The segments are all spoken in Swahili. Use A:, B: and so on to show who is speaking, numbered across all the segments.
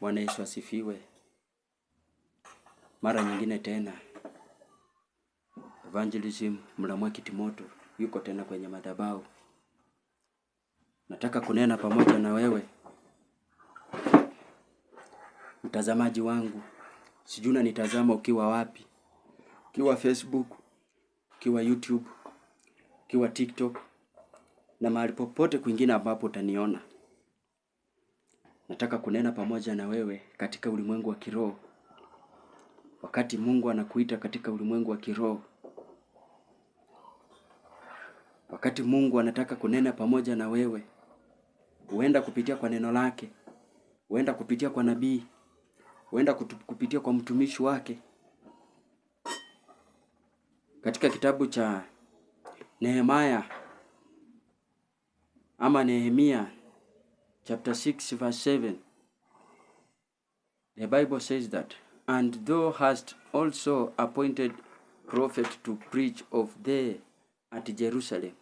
A: Bwana Yesu asifiwe. Mara nyingine tena Evangelism Mlamwaki Timoto yuko tena kwenye madhabahu. Nataka kunena pamoja na wewe mtazamaji wangu. Sijui unanitazama ukiwa wapi? Ukiwa Facebook, ukiwa YouTube, ukiwa TikTok na mahali popote kwingine ambapo utaniona. Nataka kunena pamoja na wewe katika ulimwengu wa kiroho. Wakati Mungu anakuita katika ulimwengu wa kiroho. Wakati Mungu anataka kunena pamoja na wewe, huenda kupitia kwa neno lake, huenda kupitia kwa nabii, huenda kupitia kwa mtumishi wake. Katika kitabu cha Nehemia chapter 6 verse 7, the Bible says that, "And thou hast also appointed prophet to preach of thee at Jerusalem,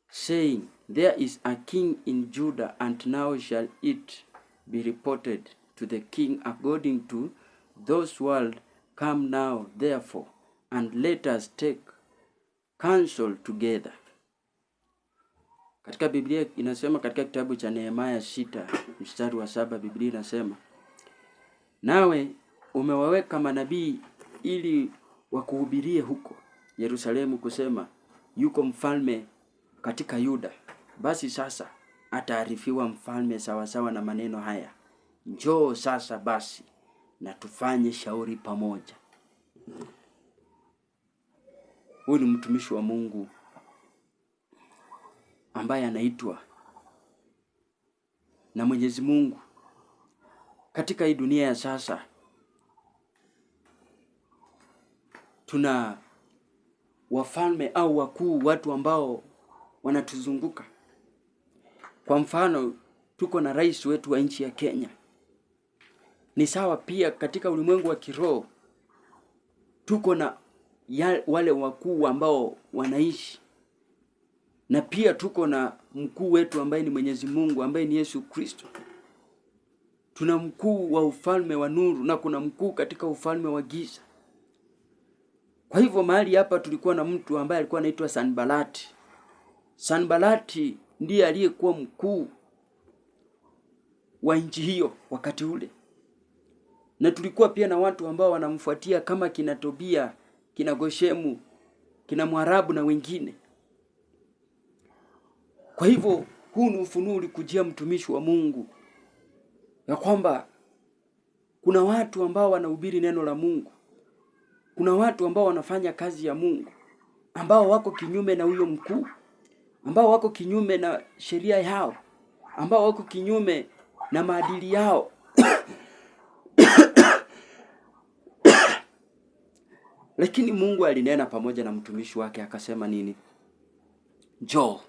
A: saying, There is a king in Judah, and now shall it be reported to the king according to those words. Come now, therefore, and let us take counsel together." Katika Biblia inasema, katika kitabu cha Nehemia 6 mstari wa 7, Biblia inasema, "Nawe umewaweka manabii ili wakuhubirie huko Yerusalemu kusema, yuko mfalme katika Yuda. Basi sasa ataarifiwa mfalme sawasawa na maneno haya. Njoo sasa basi na tufanye shauri pamoja." Huyu ni mtumishi wa Mungu ambaye anaitwa na Mwenyezi Mungu. Katika hii dunia ya sasa tuna wafalme au wakuu, watu ambao wanatuzunguka. Kwa mfano, tuko na rais wetu wa nchi ya Kenya. Ni sawa pia katika ulimwengu wa kiroho tuko na wale wakuu ambao wanaishi. Na pia tuko na mkuu wetu ambaye ni Mwenyezi Mungu, ambaye ni Yesu Kristo. Tuna mkuu wa ufalme wa nuru na kuna mkuu katika ufalme wa giza. Kwa hivyo mahali hapa tulikuwa na mtu ambaye alikuwa anaitwa Sanbalati. Sanbalati ndiye aliyekuwa mkuu wa nchi hiyo wakati ule. Na tulikuwa pia na watu ambao wanamfuatia kama kina Tobia, kina Goshemu, kina Mwarabu na wengine. Kwa hivyo huu ni ufunuo ulikujia mtumishi wa Mungu ya kwamba kuna watu ambao wanahubiri neno la Mungu. Kuna watu ambao wanafanya kazi ya Mungu, ambao wako kinyume na huyo mkuu, ambao wako kinyume na sheria yao, ambao wako kinyume na maadili yao. Lakini Mungu alinena pamoja na mtumishi wake akasema nini? Njoo.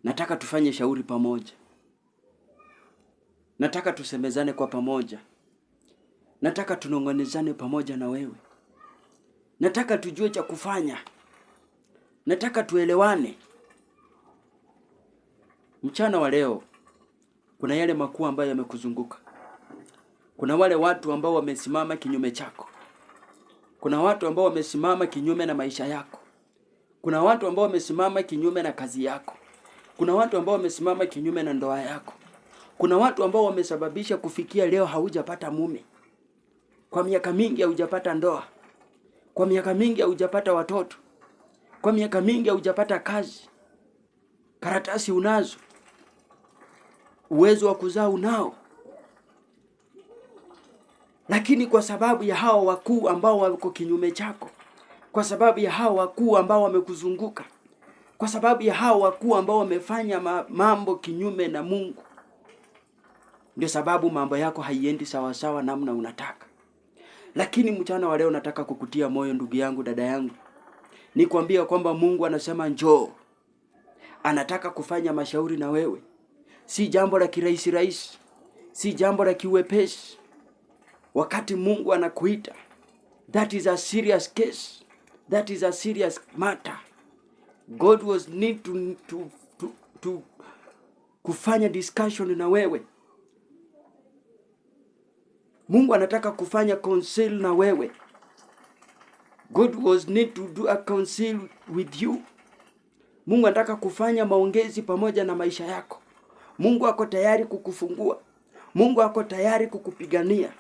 A: Nataka tufanye shauri pamoja. Nataka tusemezane kwa pamoja. Nataka tunongonezane pamoja na wewe. Nataka tujue cha kufanya. Nataka tuelewane. Mchana wa leo kuna yale makuu ambayo yamekuzunguka. Kuna wale watu ambao wamesimama kinyume chako. Kuna watu ambao wamesimama kinyume na maisha yako. Kuna watu ambao wamesimama kinyume na kazi yako. Kuna watu ambao wamesimama kinyume na ndoa yako. Kuna watu ambao wamesababisha kufikia leo haujapata mume. Kwa miaka mingi haujapata ndoa. Kwa miaka mingi haujapata watoto. Kwa miaka mingi haujapata kazi. Karatasi unazo. Uwezo wa kuzaa unao. Lakini kwa sababu ya hao wakuu ambao wako kinyume chako, kwa sababu ya hao wakuu ambao wamekuzunguka, kwa sababu ya hao wakuu ambao wamefanya mambo kinyume na Mungu, ndio sababu mambo yako haiendi sawa sawa namna unataka. Lakini mchana wa leo nataka kukutia moyo ndugu yangu, dada yangu. Nikwambia kwamba Mungu anasema njoo. Anataka kufanya mashauri na wewe. Si jambo la kirahisi. Si jambo la kiwepesi. Wakati Mungu anakuita, that is a serious case. That is a serious matter. God was need to kufanya discussion na wewe. Mungu anataka kufanya counsel na wewe. God was need to do a counsel with you. Mungu anataka kufanya maongezi pamoja na maisha yako. Mungu ako tayari kukufungua. Mungu ako tayari kukupigania.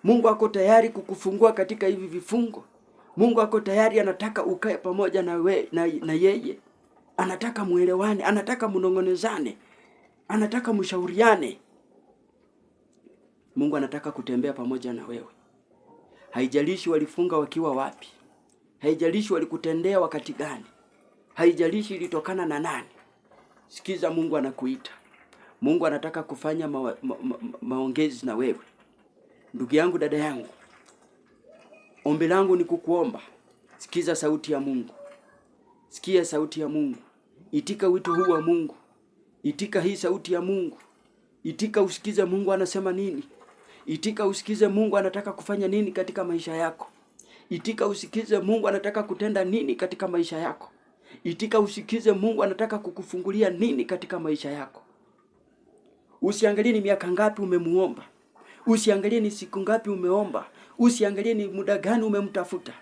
A: Mungu ako tayari kukufungua katika hivi vifungo. Mungu ako tayari, anataka ukae pamoja na yeye. Anataka muelewane, anataka mnongonezane, anataka mshauriane. Mungu anataka kutembea pamoja na wewe. Haijalishi walifunga wakiwa wapi. Haijalishi walikutendea wakati gani. Haijalishi ilitokana na nani. Sikiza, Mungu anakuita. Mungu anataka kufanya maongezi na wewe. Ndugu yangu, dada yangu, ombi langu ni kukuomba, sikiza sauti ya Mungu. Sikia sauti ya Mungu. Itika wito huu wa Mungu. Itika hii sauti ya Mungu. Itika usikize Mungu anasema nini. Itika usikize Mungu anataka kufanya nini katika maisha yako. Itika usikize Mungu anataka kutenda nini katika maisha yako. Itika usikize Mungu anataka kukufungulia nini katika maisha yako. Usiangalie ni miaka ngapi umemuomba. Usiangalie ni siku ngapi umeomba. Usiangalie ni muda gani umemtafuta.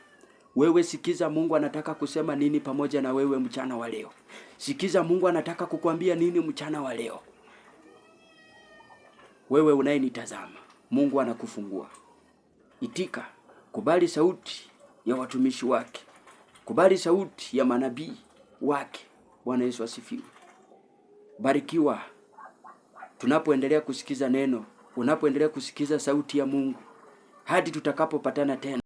A: Wewe sikiza Mungu anataka kusema nini pamoja na wewe mchana wa leo. Sikiza Mungu anataka kukwambia nini mchana wa leo. Wewe unayenitazama, Mungu anakufungua. Itika, kubali sauti ya watumishi wake. Kubali sauti ya manabii wake. Bwana Yesu asifiwe. Barikiwa tunapoendelea kusikiza neno, unapoendelea kusikiza sauti ya Mungu, hadi tutakapopatana tena.